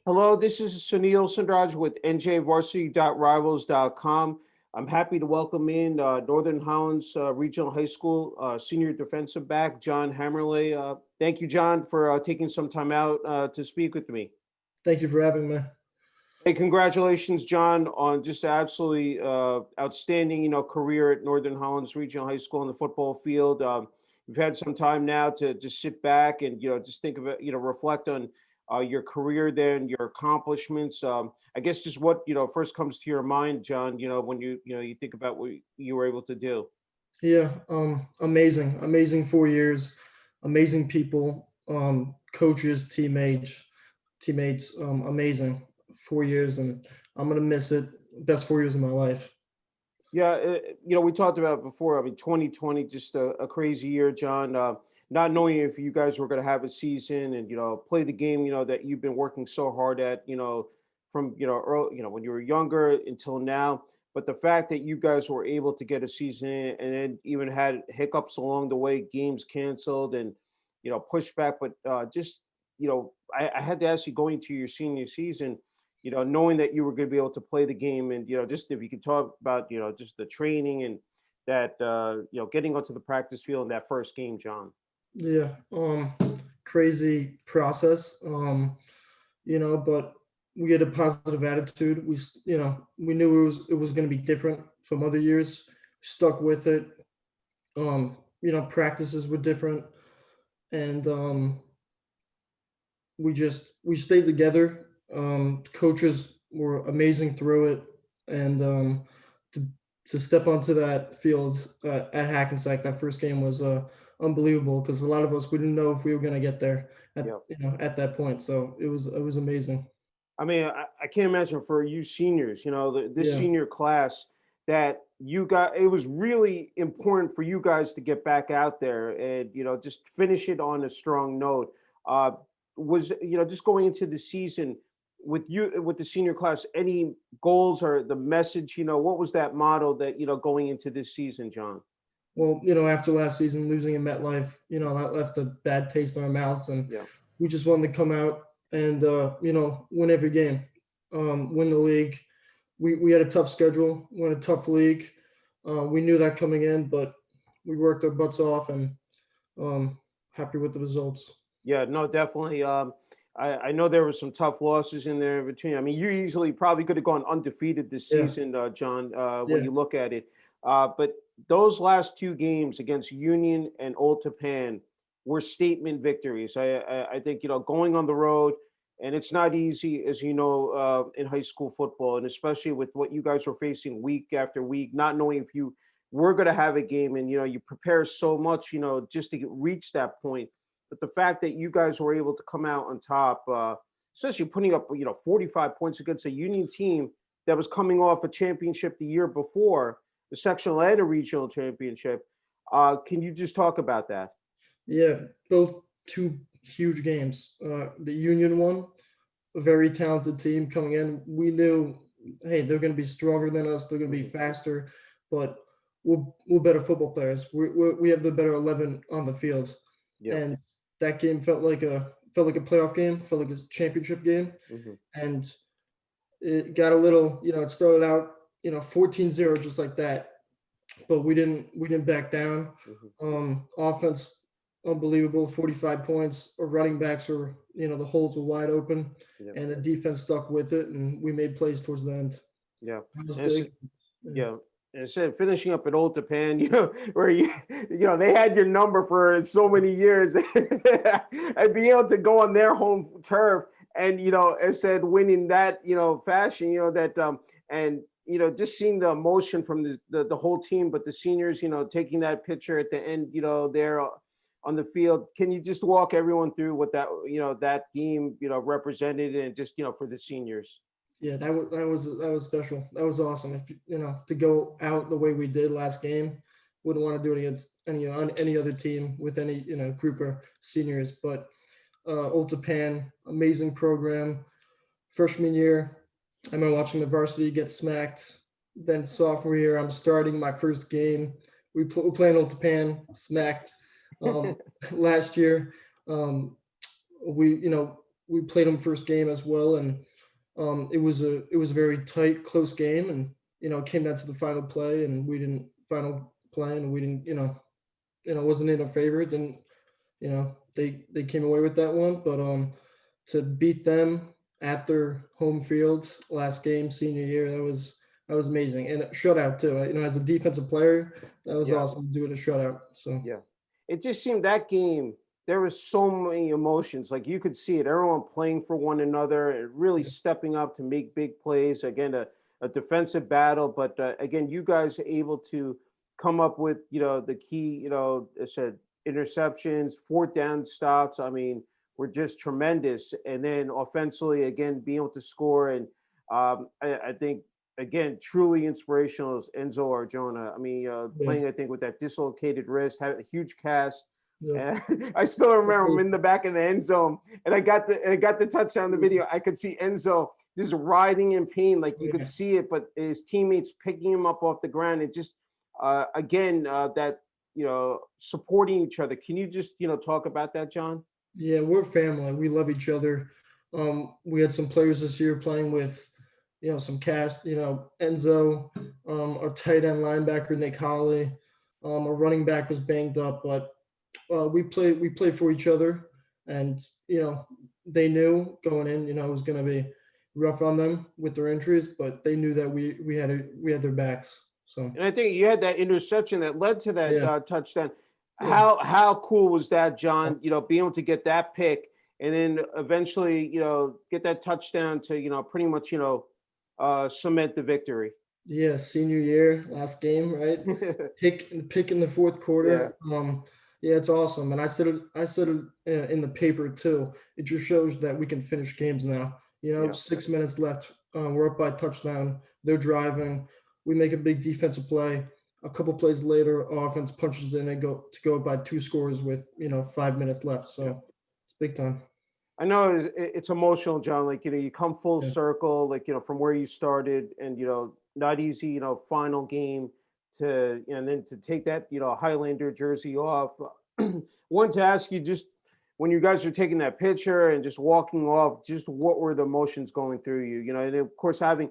Hello, this is Sunil Sundaraj with njvarsity.rivals.com. I'm happy to welcome in Northern Highlands Regional High School senior defensive back, John Haemmerle. Thank you, John, for taking some time out to speak with me. Thank you for having me. Hey, congratulations, John, on just absolutely outstanding, career at Northern Highlands Regional High School in the football field. You've had some time now to just sit back and just think of it, reflect on your career there and your accomplishments. I guess just what first comes to your mind, John. When you think about what you were able to do. Yeah, amazing 4 years, amazing people, coaches, teammates, amazing 4 years, and I'm gonna miss it. Best 4 years of my life. Yeah, we talked about it before. I mean, 2020, just a crazy year, John. Not knowing if you guys were going to have a season and play the game, that you've been working so hard at, from early, when you were younger until now. But the fact that you guys were able to get a season in and then even had hiccups along the way, games canceled and pushback. But just I had to ask you going to your senior season, knowing that you were going to be able to play the game and, just if you could talk about, just the training and that, getting onto the practice field in that first game, John. Yeah, crazy process. But we had a positive attitude. We knew it was going to be different from other years. Stuck with it. Practices were different, and we stayed together. Coaches were amazing through it, and to to step onto that field at Hackensack, that first game was unbelievable because a lot of us we didn't know if we were going to get there Yeah. at that point. So it was amazing. I mean, I can't imagine for you seniors, this Yeah, senior class that you got, it was really important for you guys to get back out there and, just finish it on a strong note. Uh, was, just going into the season with you, with the senior class, any goals or the message, what was that motto that, going into this season, John? well, after last season losing in MetLife, that left a bad taste in our mouths, and Yeah. we just wanted to come out and win every game, win the league. We had a tough schedule, won a tough league. We knew that coming in, but we worked our butts off and um, happy with the results. Yeah, no, definitely. I know there were some tough losses in there in between. I mean, you easily probably could have gone undefeated this Yeah, season, John, when yeah, you look at it. But those last two games against Union and Old Japan were statement victories. I think, going on the road, and it's not easy, as you know, in high school football, and especially with what you guys were facing week after week, not knowing if you were going to have a game, and you prepare so much, just to reach that point, but the fact that you guys were able to come out on top, especially putting up 45 points against a Union team that was coming off a championship the year before, the sectional and a regional championship. Can you just talk about that? yeah. Both two huge games. The Union one, a very talented team coming in. We knew, hey, they're going to be stronger than us. They're going to be Mhm. faster, but we're better football players. We have the better 11 on the field, Yeah. and that game felt like a playoff game, felt like a championship game, Hmm. and it got a little. It started out 14-0 just like that, but we didn't back down. Hmm. Offense unbelievable, 45 points. Our running backs were, the holes were wide open, Yeah. and the defense stuck with it, and we made plays towards the end. Yeah. That was And it's, big. Yeah, yeah. And instead of finishing up at Old Japan, where they had your number for so many years, and be able to go on their home turf and as said winning that fashion, that and just seeing the emotion from the whole team, but the seniors, taking that picture at the end, there on the field. Can you just walk everyone through what that game represented and just for the seniors? yeah, that was special. That was awesome. If to go out the way we did last game, wouldn't want to do it against any other team with any group of seniors. But Old Japan, amazing program. Freshman year, I remember watching the varsity get smacked. Then sophomore year, I'm starting my first game. We're playing Old Japan, smacked. Um, Last year, um, we we played them first game as well, and it was a very tight, close game, and it came down to the final play, and we didn't final play, and we didn't wasn't in our favor. Then they came away with that one, but to beat them at their home field last game senior year, that was amazing, and a shutout too. As a defensive player, that was Yeah. awesome to do it a shutout. So Yeah. It just seemed that game, there was so many emotions. Like you could see it, everyone playing for one another, and really yeah, stepping up to make big plays. Again, a defensive battle, but again, you guys are able to come up with, the key, I said interceptions, fourth down stops. I mean, were just tremendous. And then offensively, again, being able to score. And I think, again, truly inspirational is Enzo Arjona. I mean, yeah, playing, I think, with that dislocated wrist, had a huge cast. yeah, And I still remember him in the back of the end zone, and I got the touchdown in the video. I could see Enzo just writhing in pain, like you could yeah. see it, but his teammates picking him up off the ground. It just again that supporting each other. Can you just talk about that, John? Yeah, we're family. We love each other. We had some players this year playing with, some cast, Enzo, our tight end linebacker, Nick Holly, our running back was banged up, but we played for each other, and they knew going in, it was going to be rough on them with their injuries, but they knew that we had their backs. So And I think you had that interception that led to that yeah, touchdown. yeah. How cool was that, John? Being able to get that pick and then eventually, get that touchdown to, pretty much, cement the victory. Yeah, senior year, last game, right? Pick in the fourth Yeah, quarter. Yeah, it's awesome, and I said it in the paper too. It just shows that we can finish games now. yeah, 6 minutes left. We're up by a touchdown. They're driving. We make a big defensive play. A couple plays later, offense punches in and go by two scores with 5 minutes left. yeah. So it's big time. I know it's emotional, John. Like, you come full Yeah, circle, like, from where you started and, not easy, final game to, and then to take that, Highlander jersey off. Wanted to ask you just when you guys are taking that picture and just walking off, just what were the emotions going through you, and of course having,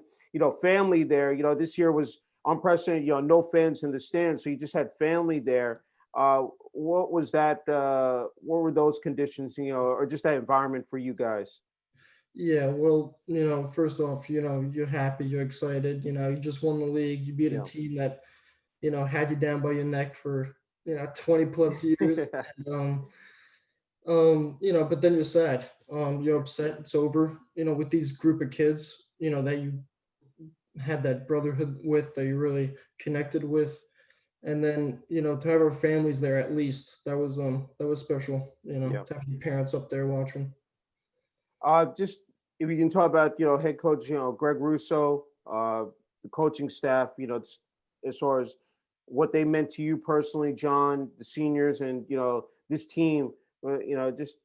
family there, this year was unprecedented, no fans in the stands. So you just had family there. What was that? What were those conditions, or just that environment for you guys? yeah. Well, first off, you're happy, you're excited. You just won the league. You beat a Yeah. team that had you down by your neck for 20 plus years. And, but then you're sad. You're upset. It's over. With these group of kids, that you had that brotherhood with, that you really connected with, and then to have our families there at least, that was special. Yeah. To have your parents up there watching. Just if you can talk about, head coach, Greg Russo, the coaching staff, as far as what they meant to you personally, John, the seniors, and this team, just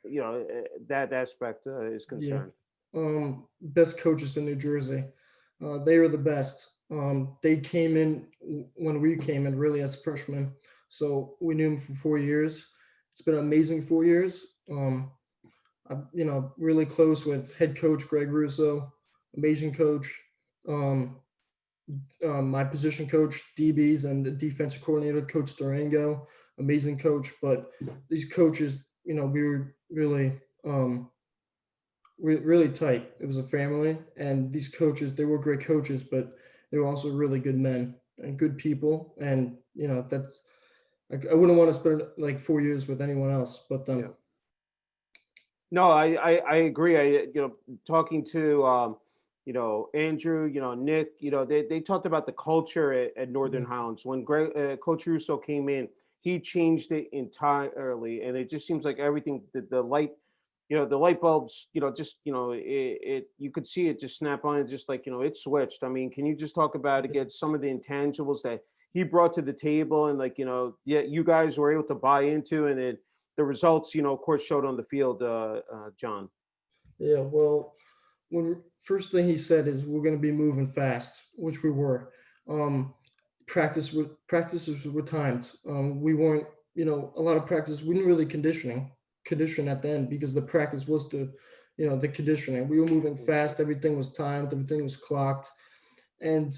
that aspect is Yeah. concerned. Best coaches in New Jersey. They were the best. They came in when we came in really as freshmen, so we knew them for 4 years. It's been an amazing 4 years. I'm really close with head coach Greg Russo, amazing coach. Um, my position coach, DBs, and the defensive coordinator, Coach Durango, amazing coach. But these coaches, we were really tight. It was a family, and these coaches, they were great coaches, but they were also really good men and good people. And that's I wouldn't want to spend like 4 years with anyone else but Yeah. them. No, I agree. Talking to Andrew, Nick, they talked about the culture at Yeah, Northern Highlands when Coach Russo came in. He changed it entirely, and it just seems like everything, the light, the light bulbs, just it you could see it just snap on, it just like it switched. I mean, can you just talk about again some of the intangibles that he brought to the table, and like yeah, you guys were able to buy into, and then the results, of course, showed on the field, John. yeah. Well, when first thing he said is we're going to be moving fast, which we were. Um, practices were timed. We weren't, a lot of practice. We didn't really conditioning. condition at the end because the practice was the conditioning. We were moving Mhm. fast. Everything was timed. Everything was clocked, and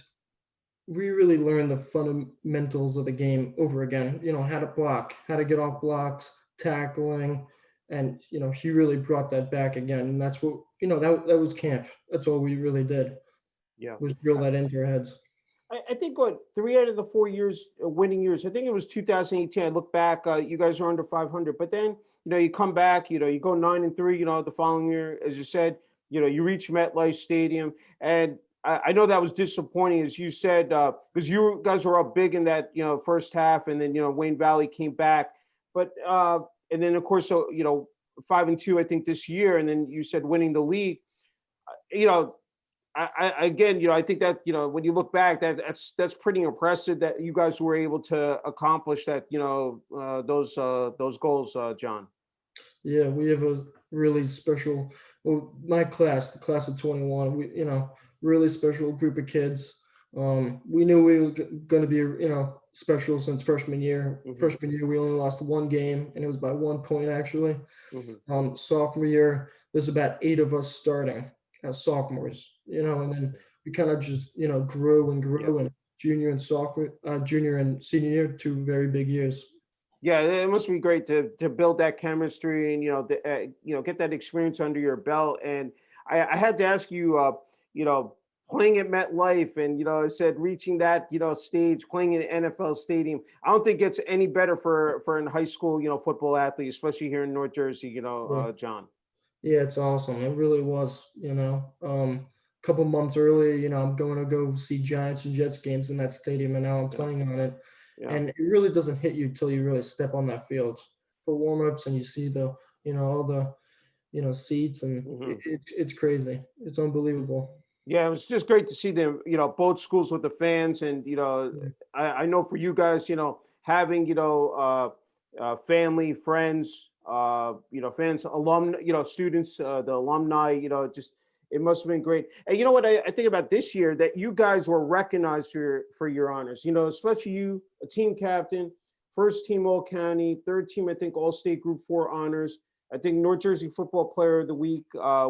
we really learned the fundamentals of the game over again. How to block, how to get off blocks, tackling, and he really brought that back again. And that's what that was camp. That's all we really did Yeah. was drill that into our heads. I think what 3 out of the 4 years winning years. I think it was 2018. I look back, you guys are under 500, but then you come back. You go 9-3. The following year, as you said, you reach MetLife Stadium, and I know that was disappointing, as you said, because you guys were up big in that first half, and then Wayne Valley came back, but and then of course, so 5-2, I think this year, and then you said winning the league. You know, I again, I think that when you look back, that's pretty impressive that you guys were able to accomplish that. Those goals, John. Yeah, we have a really special, well, my class, the class of 21, really special group of kids. We knew we were going to be, special since freshman year. Hmm. Freshman year, we only lost one game, and it was by 1 point actually. Hmm. Sophomore year, there's about 8 of us starting as sophomores, and then we kind of just, grew and Yeah. grew, and junior and senior year, 2 very big years. Yeah, it must be great to build that chemistry and get that experience under your belt. And I had to ask you, playing at MetLife, and I said reaching that stage, playing in an NFL stadium. I don't think it's any better for a high school football athlete, especially here in North Jersey. Yeah. John. Yeah, it's awesome. It really was. A couple months earlier, I'm going to go see Giants and Jets games in that stadium, and now I'm Yeah, playing on it. yeah, And it really doesn't hit you till you really step on that field for warm-ups and you see all the, seats, and hmm it's crazy. It's unbelievable. yeah. It was just great to see them. Both schools with the fans, and Yeah. I know for you guys, having family, friends, fans, alum, students, the alumni, just it must have been great. And you know what I think about this year, that you guys were recognized for your honors. Especially you, a team captain, first team All County, third team, I think All State Group 4 honors. I think North Jersey Football Player of the Week,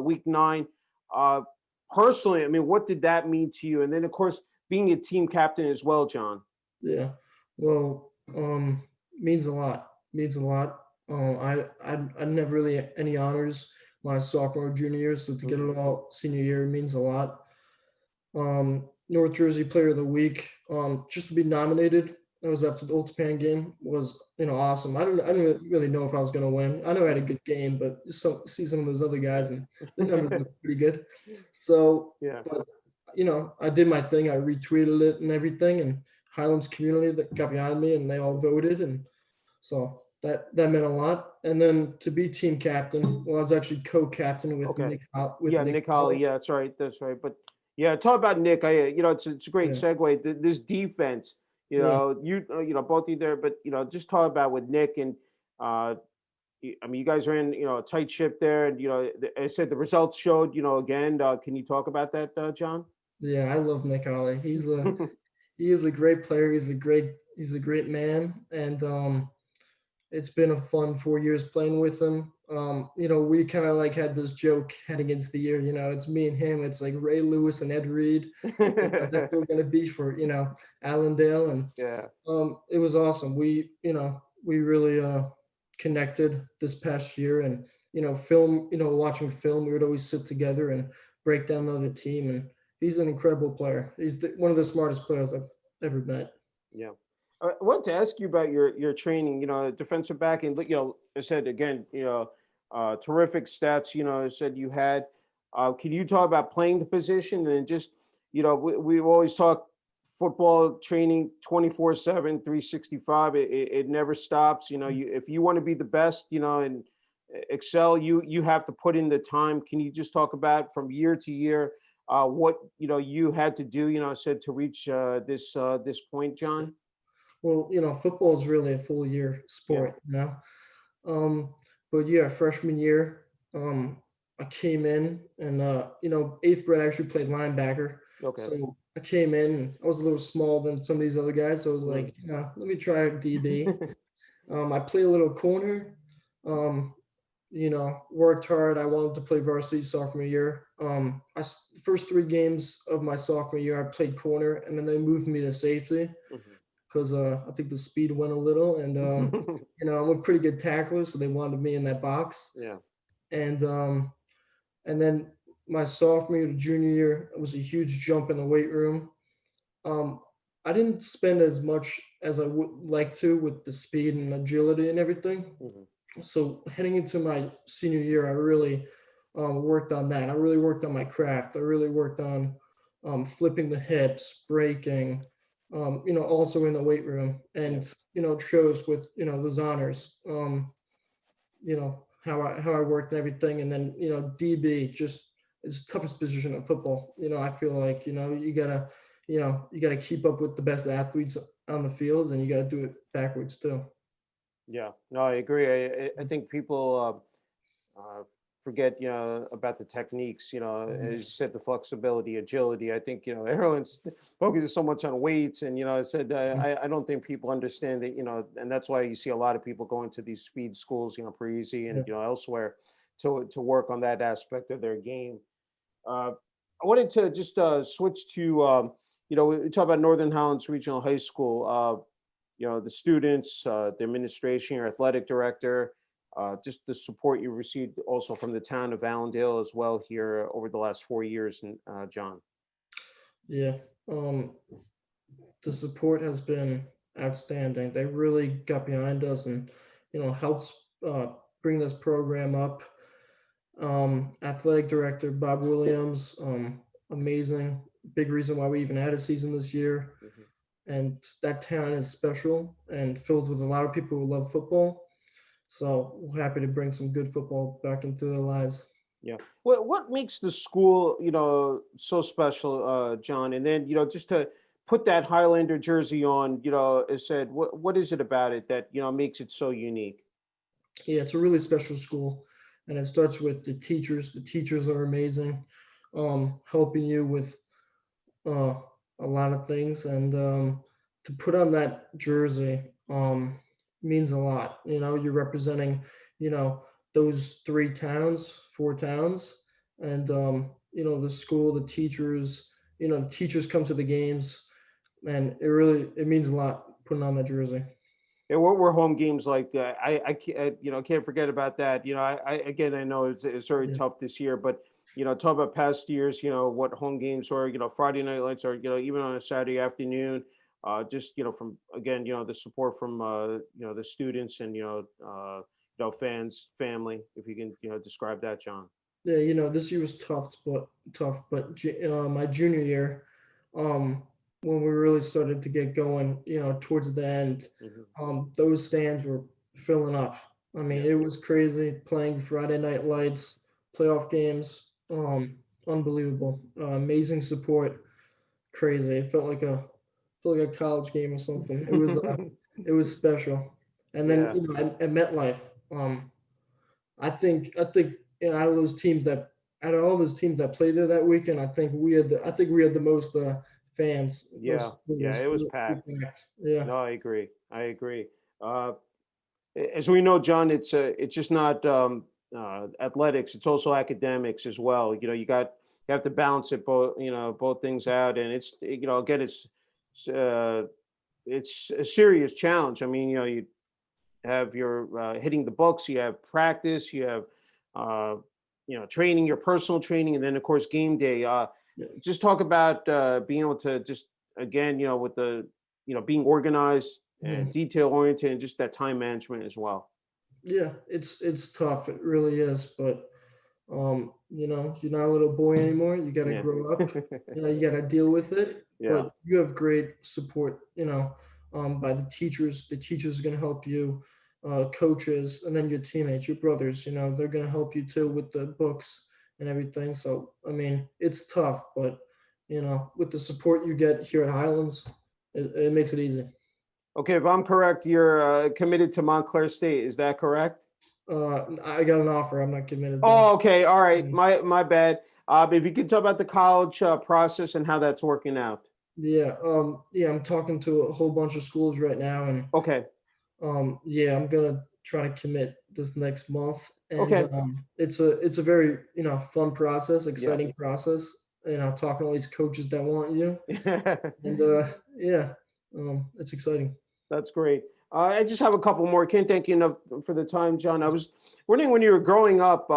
week 9. Uh, Personally, I mean, what did that mean to you? And then, of course, being a team captain as well, John. Yeah. Well, means a lot. Means a lot. I never really any honors my sophomore junior year, so to get Hmm. it all senior year means a lot. North Jersey Player of the Week. Just to be nominated, that was after the Old Japan game, was awesome. I didn't really know if I was gonna win. I know I had a good game, but see some of those other guys and their numbers look pretty good. So, Yeah. but I did my thing. I retweeted it and everything, and Highlands community that got behind me, and they all voted, and so that meant a lot. And then to be team captain, well, I was actually co-captain with Okay. With Yeah, Nick Nick Holly. Hall. Yeah, that's right. That's right. But yeah, talk about Nick. It's a great Yeah, segue. This defense, yeah. both of you there, but just talk about with Nick and uh, I mean, you guys are in a tight ship there, and I said the results showed. Again, can you talk about that, John? Yeah, I love Nick Holly. He is a great player. He's a great man, and it's been a fun 4 years playing with him. We kind of like had this joke heading into the year. It's me and him. It's like Ray Lewis and Ed Reed. That's what we're gonna be for Allendale, and Yeah. it was awesome. We really connected this past year, and watching film, we would always sit together and break down the other team. And he's an incredible player. He's one of the smartest players I've ever met. Yeah. I wanted to ask you about your training, defensive back, and I said again, terrific stats, I said you had. Can you talk about playing the position, and just, we always talk football training 24/7, 365. It never stops. If you want to be the best, and excel, you have to put in the time. Can you just talk about from year to year, what you had to do, I said, to reach this point, John? Well, football is really a full year Yeah. sport. Um, but yeah, freshman year, I came in, and eighth grade I actually played linebacker. Okay. So I came in, and I was a little small than some of these other guys. So I was Mhm. like, let me try DB. I play a little corner. Um, worked hard. I wanted to play varsity sophomore year. The first 3 games of my sophomore year, I played corner, and then they moved me to safety Mhm. because I think the speed went a little, and I'm a pretty good tackler, so they wanted me in that box. Yeah. And and then my sophomore year to junior year, it was a huge jump in the weight room. Um, I didn't spend as much as I would like to with the speed and agility and everything. Mhm. So heading into my senior year, I really worked on that. I really worked on my craft. I really worked on flipping the hips, braking, also in the weight room, Yeah. and it shows with those honors. How I worked and everything, and then DB just is the toughest position in football. I feel like you gotta keep up with the best athletes on the field, and you gotta do it backwards too. Yeah. No, I agree. I think people forget, about the techniques, Mhm. as you said, the flexibility, agility. I think, everyone's focuses so much on weights. And, I said, I don't think people understand that, and that's why you see a lot of people going to these speed schools, Parisi and, Yeah. elsewhere to work on that aspect of their game. Uh, I wanted to just switch to, we talk about Northern Highlands Regional High School. The students, the administration, your athletic director, just the support you received also from the town of Allendale as well here over the last 4 years, and John. Yeah. Um, the support has been outstanding. They really got behind us and helped uh, bring this program up. Athletic director Bob Williams, amazing. Big reason why we even had a season this year. Mhm. And that town is special and filled with a lot of people who love football. So we're happy to bring some good football back into their lives. Yeah. What makes the school, so special, John? And then, just to put that Highlander jersey on, as said, what is it about it that, makes it so unique? Yeah, it's a really special school, and it starts with the teachers. The teachers are amazing, helping you with uh, a lot of things, and to put on that jersey means a lot. You're representing, you know, those 3 towns, 4 towns, and the school, the teachers. The teachers come to the games, and it means a lot putting on that jersey. Yeah, what were home games like? I can't, can't forget about that. Again, I know it's very Yeah, tough this year, but talk about past years. What home games were. Friday night lights, or even on a Saturday afternoon. Just from again, the support from the students and fans, family. If you can describe that, John. yeah. This year was tough, but my junior year, um, when we really started to get going, towards the end, Hmm. those stands were filling up. I mean, Yeah. it was crazy playing Friday night lights, playoff games. Unbelievable, amazing support, crazy. It felt like a college game or something. It was special. And then Yeah. at MetLife, I think out of all those teams that played there that weekend, I think we had the most fans, Yeah. most Yeah. was It was really packed. packed. Yeah, No, I agree. I agree. Uh, as we know, John, it's just not athletics; it's also academics as well. You have to balance it both, both things out, and again, it's a serious challenge. I mean, you have your hitting the books, you have practice, you have uh, training, your personal training, and then of course game day. yeah, Just talk about being able to just again, with the being organized and mhm. detail oriented, and just that time management as well. Yeah. It's tough. It really is. But you're not a little boy anymore. You got to Yeah. grow up. You got to deal with it. Yeah. But you have great support. By the teachers. The teachers are going to help you. Coaches, and then your teammates, your brothers. They're going to help you too with the books and everything. So I mean, it's tough, but with the support you get here at Highlands, it makes it easy. Okay, if I'm correct, you're committed to Montclair State. Is that correct? I got an offer. I'm not committed though. Oh, okay. All right. Mm. My bad. If you could talk about the college process and how that's working out. Yeah. I'm talking to a whole bunch of schools right now, and Okay. yeah, I'm gonna try to commit this next month, and Okay. it's a very fun process, Yeah. exciting process. Talking to all these coaches that want you, and yeah, it's exciting. That's great. I just have a couple more. Can't thank you enough for the time, John. I was wondering when you were growing up,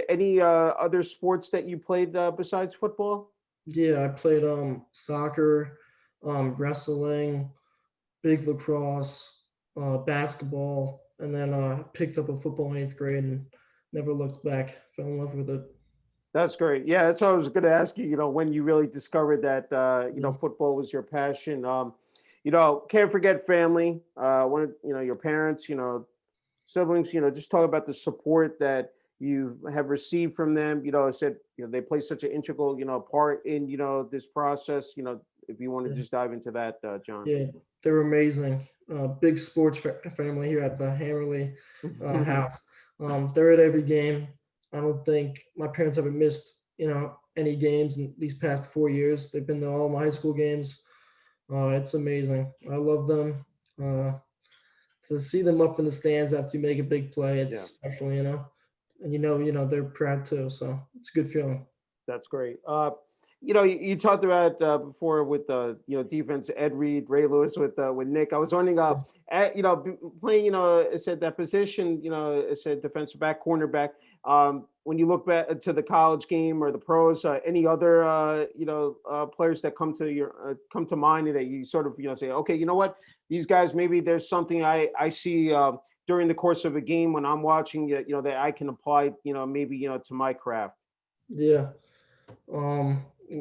any other sports that you played besides football? Yeah, I played soccer, wrestling, big lacrosse, basketball, and then picked up a football in 8th grade and never looked back. Fell in love with it. That's great. Yeah, that's what I was going to ask you. When you really discovered that Yeah, football was your passion. Can't forget family. When your parents, siblings. Just talk about the support that you have received from them. I said they play such an integral part in this process. If you want to yeah, just dive into that, John. yeah. They're amazing. Big sports family here at the Haemmerle house. They're at every game. I don't think my parents haven't missed any games in these past 4 years. They've been to all my high school games. It's amazing. I love them. Uh, to see them up in the stands after you make a big play, it's Yeah. special. And they're proud too. So it's a good feeling. That's great. You talked about before with defense, Ed Reed, Ray Lewis with Nick. I was wondering, playing, it said that position, it said defensive back, cornerback. When you look back to the college game or the pros, any other players that come to mind that you sort of say, okay, you know what, these guys, maybe there's something I see during the course of a game when I'm watching it, that I can apply, maybe to my craft. Yeah.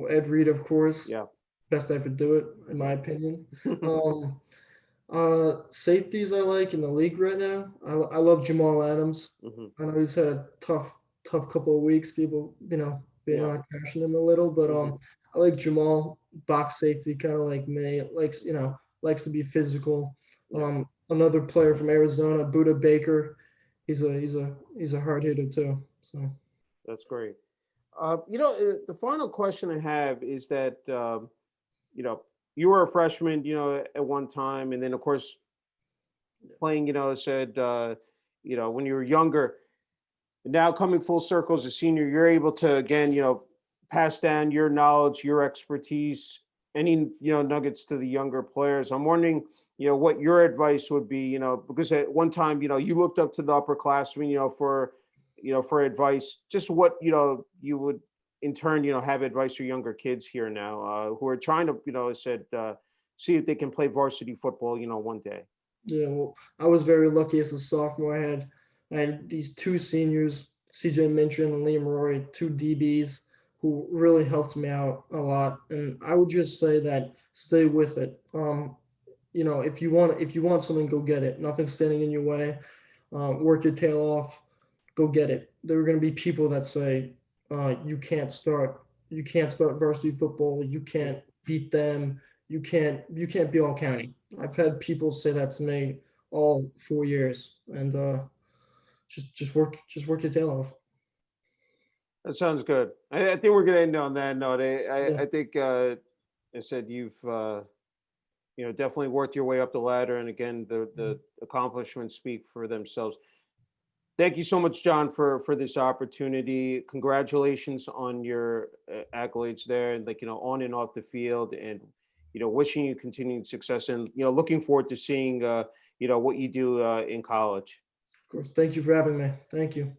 Ed Reed, of course, Yeah. best ever do it, in my opinion. Um, Safeties I like in the league right now. I love Jamal Adams. Hmm. I know he's had a tough couple of weeks. People, been Yeah. trashing him a little, but Hmm. I like Jamal, box safety, kind of like me. Likes to be physical. Yeah. Another player from Arizona, Buda Baker. He's a hard hitter too. So That's great. The final question I have is that you know you were a freshman, at one time, and then of course playing, said when you were younger, now coming full circle as a senior, you're able to again, pass down your knowledge, your expertise, any nuggets to the younger players. I'm wondering, what your advice would be, because at one time, you looked up to the upperclassmen, for advice. Just what you would in turn, have advice for younger kids here now who are trying to, I said, see if they can play varsity football, one day. yeah, well, I was very lucky as a sophomore. I had these two seniors, CJ Minchin and Liam Roy, two DBs who really helped me out a lot. And I would just say that stay with it. If you want something, go get it. Nothing's standing in your way. Work your tail off. Go get it. There are going to be people that say you can't start varsity football. You Yeah, can't beat them. You can't be all county. I've had people say that to me all 4 years, and just work your tail off. that sounds good. I think we're gonna end on that note. Yeah, I think I said you've definitely worked your way up the ladder, and again, the accomplishments speak for themselves. Thank you so much, John, for this opportunity. Congratulations on your accolades there, and like on and off the field, and wishing you continued success, and looking forward to seeing what you do in college. of course. Thank you for having me. Thank you.